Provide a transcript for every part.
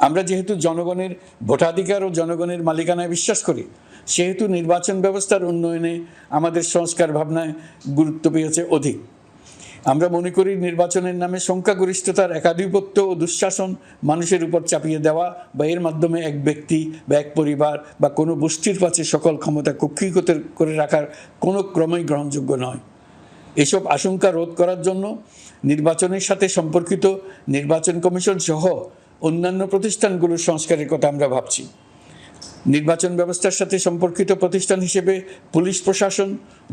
আমরা যেহেতু জনগণের ভোটাধিকার ও জনগণের মালিকানায় বিশ্বাস করি, সেহেতু নির্বাচন ব্যবস্থার উন্নয়নে আমাদের সংস্কার ভাবনায় গুরুত্ব পেয়েছে অধিক। আমরা মনে করি নির্বাচনের নামে সংখ্যাগরিষ্ঠতার একাধিপত্য ও দুঃশাসন মানুষের উপর চাপিয়ে দেওয়া বা এর মাধ্যমে এক ব্যক্তি বা এক পরিবার বা কোনো গোষ্ঠীর কাছে সকল ক্ষমতা কক্ষীগত করে রাখার কোনো ক্রমেই গ্রহণযোগ্য নয়। এসব আশঙ্কা রোধ করার জন্য নির্বাচনের সাথে সম্পর্কিত নির্বাচন কমিশন সহ অন্যান্য প্রতিষ্ঠানগুলোর সংস্কারের কথা আমরা ভাবছি। নির্বাচন ব্যবস্থার সাথে সম্পর্কিত প্রতিষ্ঠান হিসেবে পুলিশ প্রশাসন,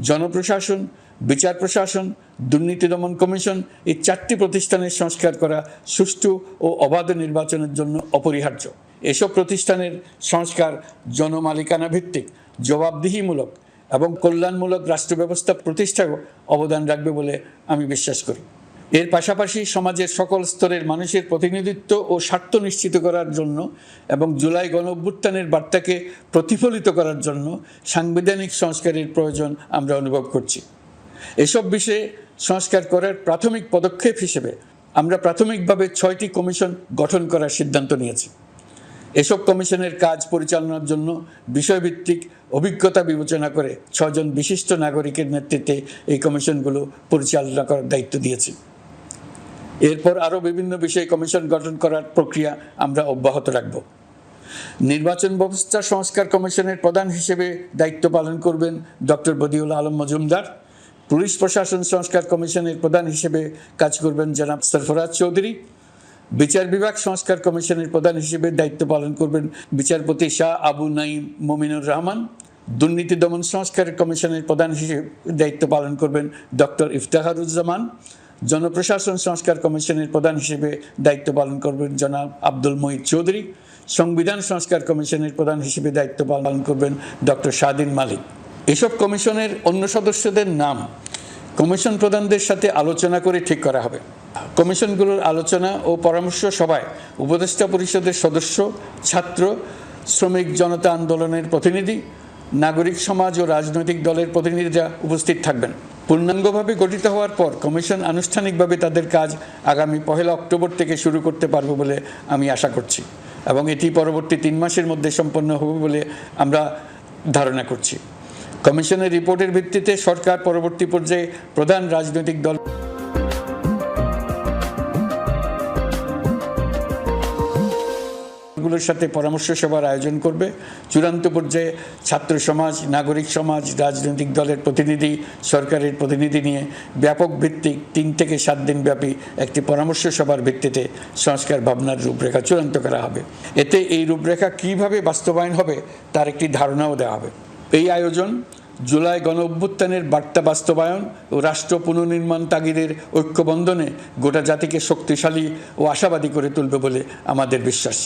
জনপ্রশাসন, বিচার প্রশাসন, দুর্নীতি দমন কমিশন এই 4টি প্রতিষ্ঠানের সংস্কার করা সুষ্ঠু ও অবাধ নির্বাচনের জন্য অপরিহার্য। এসব প্রতিষ্ঠানের সংস্কার জনমালিকানা ভিত্তিক, জবাবদিহিমূলক এবং কল্যাণমূলক রাষ্ট্র ব্যবস্থা প্রতিষ্ঠায় অবদান রাখবে বলে আমি বিশ্বাস করি। এর পাশাপাশি সমাজের সকল স্তরের মানুষের প্রতিনিধিত্ব ও স্বার্থ নিশ্চিত করার জন্য এবং জুলাই গণঅভ্যুত্থানের বার্তাকে প্রতিফলিত করার জন্য সাংবিধানিক সংস্কারের প্রয়োজন আমরা অনুভব করছি। এসব বিষয়ে সংস্কার করার প্রাথমিক পদক্ষেপ হিসেবে আমরা প্রাথমিকভাবে 6টি কমিশন গঠন করার সিদ্ধান্ত নিয়েছি। এসব কমিশনের কাজ পরিচালনার জন্য বিষয়ভিত্তিক অভিজ্ঞতা বিবেচনা করে 6 জন বিশিষ্ট নাগরিকের নেতৃত্বে এই কমিশনগুলো পরিচালনা করার দায়িত্ব দিয়েছি। এরপর আরও বিভিন্ন বিষয়ে কমিশন গঠন করার প্রক্রিয়া আমরা অব্যাহত রাখব। নির্বাচন ব্যবস্থা সংস্কার কমিশনের প্রধান হিসেবে দায়িত্ব পালন করবেন ডক্টর বদিউল আলম মজুমদার। পুলিশ প্রশাসন সংস্কার কমিশনের প্রধান হিসেবে কাজ করবেন জনাব সরফরাজ চৌধুরী। বিচার বিভাগ সংস্কার কমিশনের প্রধান হিসেবে দায়িত্ব পালন করবেন বিচারপতি শাহ আবু নাঈম মমিনুর রহমান। দুর্নীতি দমন সংস্কার কমিশনের প্রধান হিসেবে দায়িত্ব পালন করবেন ডক্টর ইফতেখারুজ্জামান। জনপ্রশাসন সংস্কার কমিশনের প্রধান হিসেবে দায়িত্ব পালন করবেন জনাব আব্দুল মঈদ চৌধুরী। সংবিধান সংস্কার কমিশনের প্রধান হিসেবে দায়িত্ব পালন করবেন ডক্টর শাহদিন মালিক। এসব কমিশনের অন্য সদস্যদের নাম কমিশন প্রধানদের সাথে আলোচনা করে ঠিক করা হবে। কমিশনগুলোর আলোচনা ও পরামর্শ সভায় উপদেষ্টা পরিষদের সদস্য, ছাত্র, শ্রমিক জনতা আন্দোলনের প্রতিনিধি, নাগরিক সমাজ ও রাজনৈতিক দলের প্রতিনিধিরা উপস্থিত থাকবেন। পূর্ণাঙ্গভাবে গঠিত হওয়ার পর কমিশন আনুষ্ঠানিকভাবে তাদের কাজ আগামী 1 অক্টোবর থেকে শুরু করতে পারবে বলে আমি আশা করছি এবং এটি পরবর্তী 3 মাসের মধ্যে সম্পন্ন হবে বলে আমরা ধারণা করছি। কমিশনের রিপোর্টের ভিত্তিতে সরকার পরবর্তী পর্যায়ে প্রধান রাজনৈতিক দল গুলোর সাথে পরামর্শ সভার আয়োজন করবে। চূড়ান্ত পর্যায়ে ছাত্র সমাজ, নাগরিক সমাজ, রাজনৈতিক দলের প্রতিনিধি, সরকারের প্রতিনিধি নিয়ে ব্যাপক ভিত্তিক 3 থেকে 7 দিন ব্যাপী একটি পরামর্শ সভার ভিত্তিতে সংস্কার ভাবনার রূপরেখা চূড়ান্ত করা হবে। এতে এই রূপরেখা কীভাবে বাস্তবায়ন হবে তার একটি ধারণাও দেওয়া হবে। এই আয়োজন জুলাই গণঅভ্যুত্থানের বার্তা বাস্তবায়ন ও রাষ্ট্র পুনর্নির্মাণ তাগিদের ঐক্যবন্ধনে গোটা জাতিকে শক্তিশালী ও আশাবাদী করে তুলবে বলে আমাদের বিশ্বাস।